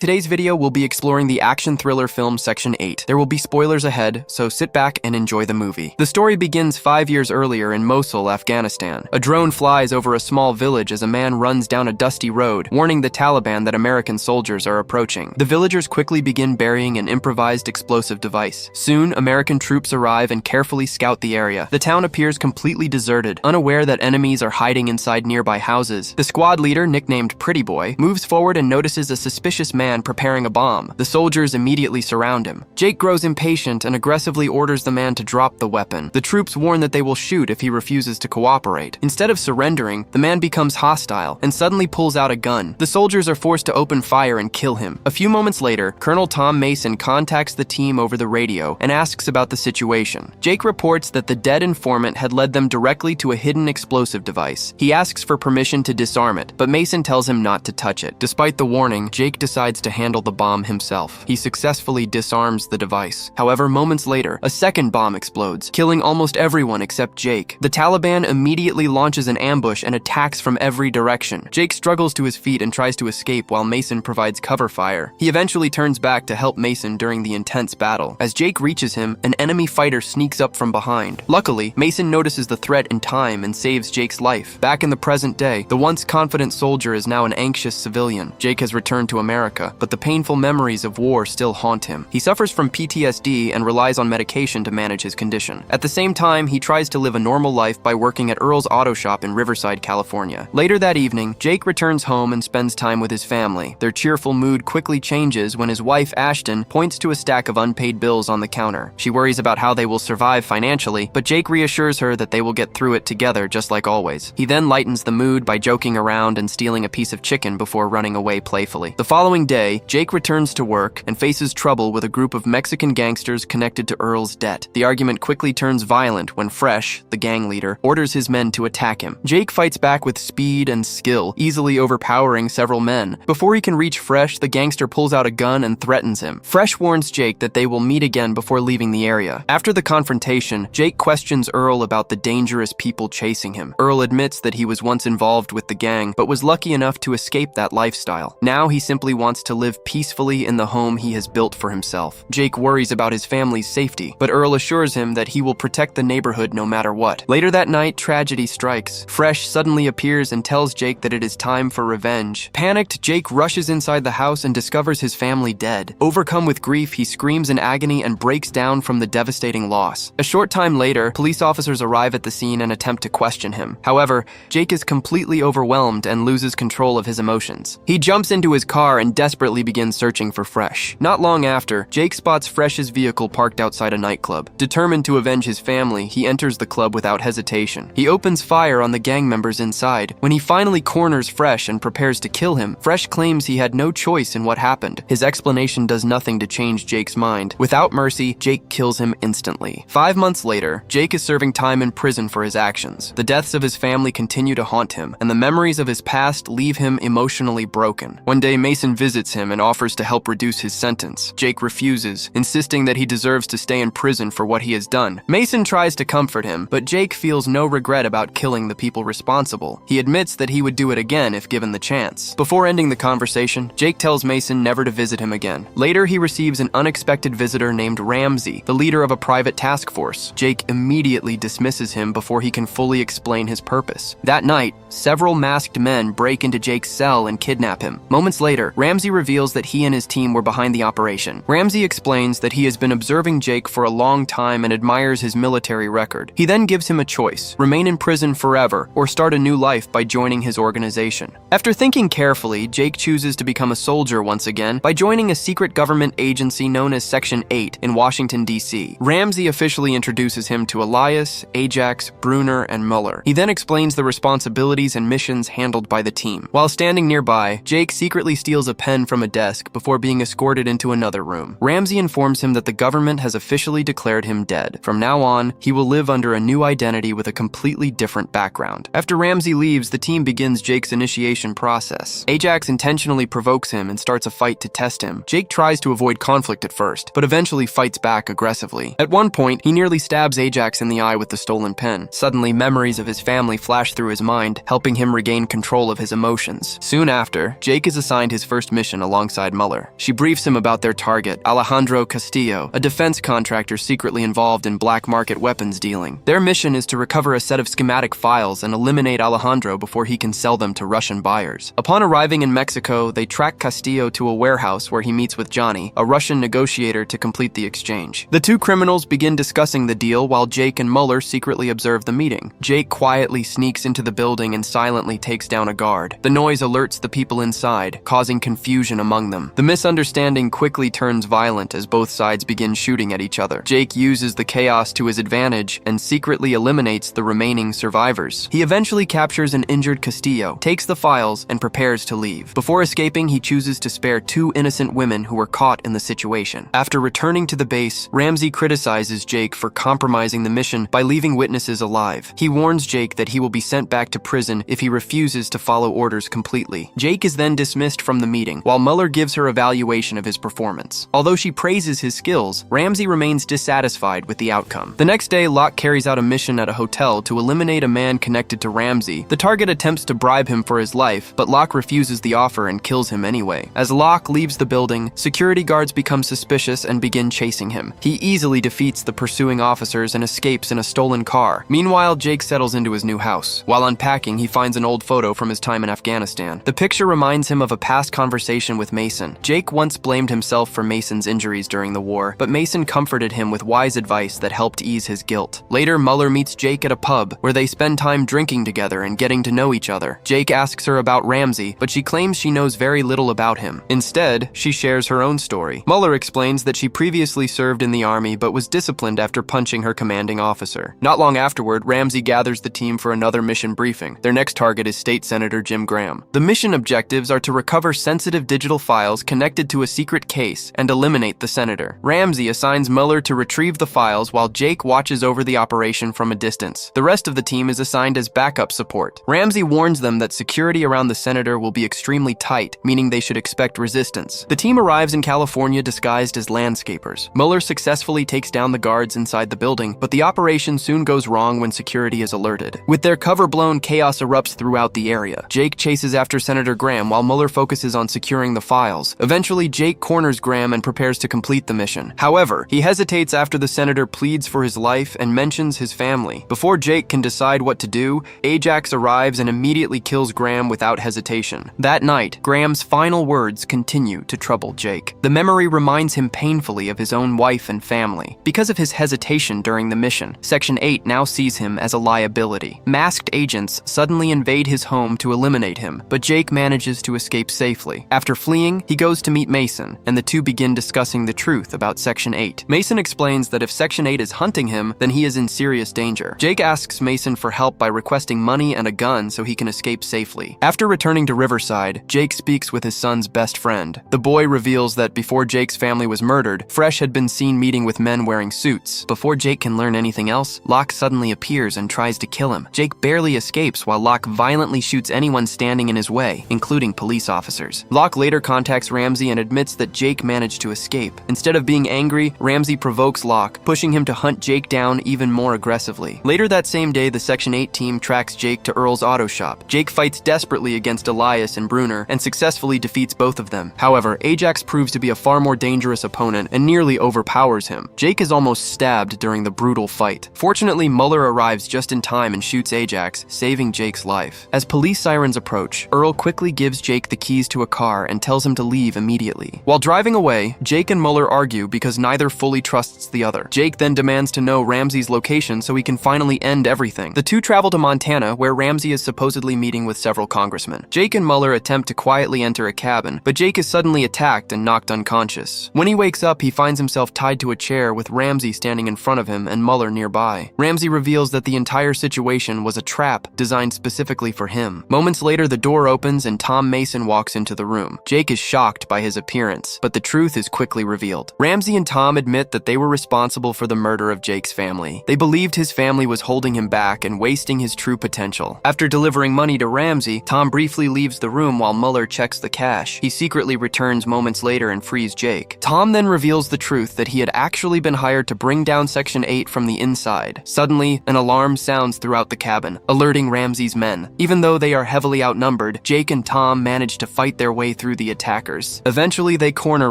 Today's video will be exploring the action thriller film Section 8. There will be spoilers ahead, so sit back and enjoy the movie. The story begins 5 years earlier in Mosul, Afghanistan. A drone flies over a small village as a man runs down a dusty road, warning the Taliban that American soldiers are approaching. The villagers quickly begin burying an improvised explosive device. Soon, American troops arrive and carefully scout the area. The town appears completely deserted, unaware that enemies are hiding inside nearby houses. The squad leader, nicknamed Pretty Boy, moves forward and notices a suspicious man preparing a bomb. The soldiers immediately surround him. Jake grows impatient and aggressively orders the man to drop the weapon. The troops warn that they will shoot if he refuses to cooperate. Instead of surrendering, the man becomes hostile and suddenly pulls out a gun. The soldiers are forced to open fire and kill him. A few moments later, Colonel Tom Mason contacts the team over the radio and asks about the situation. Jake reports that the dead informant had led them directly to a hidden explosive device. He asks for permission to disarm it, but Mason tells him not to touch it. Despite the warning, Jake decides to handle the bomb himself. He successfully disarms the device. However, moments later, a second bomb explodes, killing almost everyone except Jake. The Taliban immediately launches an ambush and attacks from every direction. Jake struggles to his feet and tries to escape while Mason provides cover fire. He eventually turns back to help Mason during the intense battle. As Jake reaches him, an enemy fighter sneaks up from behind. Luckily, Mason notices the threat in time and saves Jake's life. Back in the present day, the once confident soldier is now an anxious civilian. Jake has returned to America, but the painful memories of war still haunt him. He suffers from PTSD and relies on medication to manage his condition. At the same time, he tries to live a normal life by working at Earl's Auto Shop in Riverside, California. Later that evening, Jake returns home and spends time with his family. Their cheerful mood quickly changes when his wife, Ashton, points to a stack of unpaid bills on the counter. She worries about how they will survive financially, but Jake reassures her that they will get through it together just like always. He then lightens the mood by joking around and stealing a piece of chicken before running away playfully. The following day, Jake returns to work and faces trouble with a group of Mexican gangsters connected to Earl's debt. The argument quickly turns violent when Fresh, the gang leader, orders his men to attack him. Jake fights back with speed and skill, easily overpowering several men. Before he can reach Fresh, the gangster pulls out a gun and threatens him. Fresh warns Jake that they will meet again before leaving the area. After the confrontation, Jake questions Earl about the dangerous people chasing him. Earl admits that he was once involved with the gang, but was lucky enough to escape that lifestyle. Now he simply wants to live peacefully in the home he has built for himself. Jake worries about his family's safety, but Earl assures him that he will protect the neighborhood no matter what. Later that night, tragedy strikes. Fresh suddenly appears and tells Jake that it is time for revenge. Panicked, Jake rushes inside the house and discovers his family dead. Overcome with grief, he screams in agony and breaks down from the devastating loss. A short time later, police officers arrive at the scene and attempt to question him. However, Jake is completely overwhelmed and loses control of his emotions. He jumps into his car and desperately begins searching for Fresh. Not long after, Jake spots Fresh's vehicle parked outside a nightclub. Determined to avenge his family, he enters the club without hesitation. He opens fire on the gang members inside. When he finally corners Fresh and prepares to kill him, Fresh claims he had no choice in what happened. His explanation does nothing to change Jake's mind. Without mercy, Jake kills him instantly. 5 months later, Jake is serving time in prison for his actions. The deaths of his family continue to haunt him, and the memories of his past leave him emotionally broken. One day, Mason visits him and offers to help reduce his sentence. Jake refuses, insisting that he deserves to stay in prison for what he has done. Mason tries to comfort him, but Jake feels no regret about killing the people responsible. He admits that he would do it again if given the chance. Before ending the conversation, Jake tells Mason never to visit him again. Later, he receives an unexpected visitor named Ramsey, the leader of a private task force. Jake immediately dismisses him before he can fully explain his purpose. That night, several masked men break into Jake's cell and kidnap him. Moments later, Ramsey reveals that he and his team were behind the operation. Ramsey explains that he has been observing Jake for a long time and admires his military record. He then gives him a choice: remain in prison forever or start a new life by joining his organization. After thinking carefully, Jake chooses to become a soldier once again by joining a secret government agency known as Section 8 in Washington, D.C. Ramsey officially introduces him to Elias, Ajax, Bruner, and Mueller. He then explains the responsibilities and missions handled by the team. While standing nearby, Jake secretly steals a pen from a desk before being escorted into another room. Ramsey informs him that the government has officially declared him dead. From now on, he will live under a new identity with a completely different background. After Ramsey leaves, the team begins Jake's initiation process. Ajax intentionally provokes him and starts a fight to test him. Jake tries to avoid conflict at first, but eventually fights back aggressively. At one point, he nearly stabs Ajax in the eye with the stolen pen. Suddenly, memories of his family flash through his mind, helping him regain control of his emotions. Soon after, Jake is assigned his first mission mission alongside Mueller. She briefs him about their target, Alejandro Castillo, a defense contractor secretly involved in black market weapons dealing. Their mission is to recover a set of schematic files and eliminate Alejandro before he can sell them to Russian buyers. Upon arriving in Mexico, they track Castillo to a warehouse where he meets with Johnny, a Russian negotiator, to complete the exchange. The two criminals begin discussing the deal while Jake and Mueller secretly observe the meeting. Jake quietly sneaks into the building and silently takes down a guard. The noise alerts the people inside, causing confusion among them. The misunderstanding quickly turns violent as both sides begin shooting at each other. Jake uses the chaos to his advantage and secretly eliminates the remaining survivors. He eventually captures an injured Castillo, takes the files, and prepares to leave. Before escaping, he chooses to spare two innocent women who were caught in the situation. After returning to the base, Ramsey criticizes Jake for compromising the mission by leaving witnesses alive. He warns Jake that he will be sent back to prison if he refuses to follow orders completely. Jake is then dismissed from the meeting, while Mueller gives her evaluation of his performance. Although she praises his skills, Ramsey remains dissatisfied with the outcome. The next day, Locke carries out a mission at a hotel to eliminate a man connected to Ramsey. The target attempts to bribe him for his life, but Locke refuses the offer and kills him anyway. As Locke leaves the building, security guards become suspicious and begin chasing him. He easily defeats the pursuing officers and escapes in a stolen car. Meanwhile, Jake settles into his new house. While unpacking, he finds an old photo from his time in Afghanistan. The picture reminds him of a past conversation with Mason. Jake once blamed himself for Mason's injuries during the war, but Mason comforted him with wise advice that helped ease his guilt. Later, Mueller meets Jake at a pub, where they spend time drinking together and getting to know each other. Jake asks her about Ramsey, but she claims she knows very little about him. Instead, she shares her own story. Mueller explains that she previously served in the army but was disciplined after punching her commanding officer. Not long afterward, Ramsey gathers the team for another mission briefing. Their next target is State Senator Jim Graham. The mission objectives are to recover sensitive digital files connected to a secret case and eliminate the senator. Ramsey assigns Mueller to retrieve the files while Jake watches over the operation from a distance. The rest of the team is assigned as backup support. Ramsey warns them that security around the senator will be extremely tight, meaning they should expect resistance. The team arrives in California disguised as landscapers. Mueller successfully takes down the guards inside the building, but the operation soon goes wrong when security is alerted. With their cover blown, chaos erupts throughout the area. Jake chases after Senator Graham while Mueller focuses on securing the files. Eventually, Jake corners Graham and prepares to complete the mission. However, he hesitates after the senator pleads for his life and mentions his family. Before Jake can decide what to do, Ajax arrives and immediately kills Graham without hesitation. That night, Graham's final words continue to trouble Jake. The memory reminds him painfully of his own wife and family. Because of his hesitation during the mission, Section 8 now sees him as a liability. Masked agents suddenly invade his home to eliminate him, but Jake manages to escape safely. After fleeing, he goes to meet Mason, and the two begin discussing the truth about Section 8. Mason explains that if Section 8 is hunting him, then he is in serious danger. Jake asks Mason for help by requesting money and a gun so he can escape safely. After returning to Riverside, Jake speaks with his son's best friend. The boy reveals that before Jake's family was murdered, Fresh had been seen meeting with men wearing suits. Before Jake can learn anything else, Locke suddenly appears and tries to kill him. Jake barely escapes while Locke violently shoots anyone standing in his way, including police officers. Locke later contacts Ramsey and admits that Jake managed to escape. Instead of being angry, Ramsey provokes Locke, pushing him to hunt Jake down even more aggressively. Later that same day, the Section 8 team tracks Jake to Earl's auto shop. Jake fights desperately against Elias and Bruner and successfully defeats both of them. However, Ajax proves to be a far more dangerous opponent and nearly overpowers him. Jake is almost stabbed during the brutal fight. Fortunately, Mueller arrives just in time and shoots Ajax, saving Jake's life. As police sirens approach, Earl quickly gives Jake the keys to a car and tells him to leave immediately. While driving away, Jake and Mueller argue because neither fully trusts the other. Jake then demands to know Ramsey's location so he can finally end everything. The two travel to Montana, where Ramsey is supposedly meeting with several congressmen. Jake and Mueller attempt to quietly enter a cabin, but Jake is suddenly attacked and knocked unconscious. When he wakes up, he finds himself tied to a chair with Ramsey standing in front of him and Mueller nearby. Ramsey reveals that the entire situation was a trap designed specifically for him. Moments later, the door opens and Tom Mason walks into the room. Jake is shocked by his appearance, but the truth is quickly revealed. Ramsey and Tom admit that they were responsible for the murder of Jake's family. They believed his family was holding him back and wasting his true potential. After delivering money to Ramsey, Tom briefly leaves the room while Mueller checks the cash. He secretly returns moments later and frees Jake. Tom then reveals the truth that he had actually been hired to bring down Section 8 from the inside. Suddenly, an alarm sounds throughout the cabin, alerting Ramsey's men. Even though they are heavily outnumbered, Jake and Tom manage to fight their way through the attackers. Eventually, they corner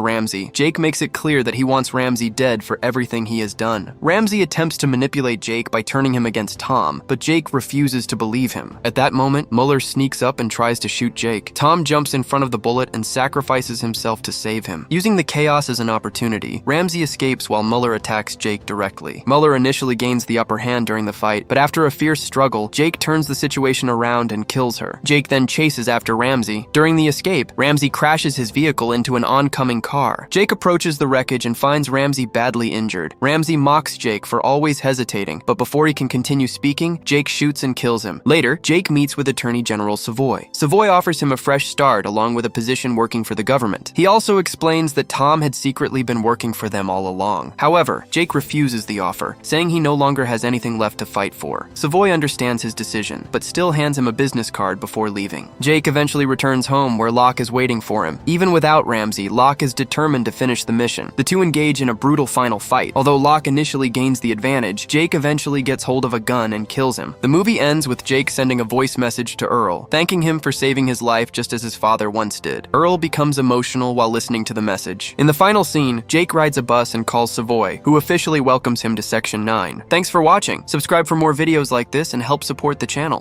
Ramsey. Jake makes it clear that he wants Ramsey dead for everything he has done. Ramsey attempts to manipulate Jake by turning him against Tom, but Jake refuses to believe him. At that moment, Mueller sneaks up and tries to shoot Jake. Tom jumps in front of the bullet and sacrifices himself to save him. Using the chaos as an opportunity, Ramsey escapes while Mueller attacks Jake directly. Mueller initially gains the upper hand during the fight, but after a fierce struggle, Jake turns the situation around and kills her. Jake then chases after Ramsey. During the escape, Ramsey crashes his vehicle into an oncoming car. Jake approaches the wreckage and finds Ramsey badly injured. Ramsey mocks Jake for always hesitating, but before he can continue speaking, Jake shoots and kills him. Later, Jake meets with Attorney General Savoy. Savoy offers him a fresh start along with a position working for the government. He also explains that Tom had secretly been working for them all along. However, Jake refuses the offer, saying he no longer has anything left to fight for. Savoy understands his decision, but still hands him a business card before leaving. Jake eventually returns home where Locke is waiting for him. Even without Ramsey, Locke is determined to finish the mission. The two engage in a brutal final fight. Although Locke initially gains the advantage, Jake eventually gets hold of a gun and kills him. The movie ends with Jake sending a voice message to Earl, thanking him for saving his life just as his father once did. Earl becomes emotional while listening to the message. In the final scene, Jake rides a bus and calls Savoy, who officially welcomes him to Section 9. Thanks for watching. Subscribe for more videos like this and help support the channel.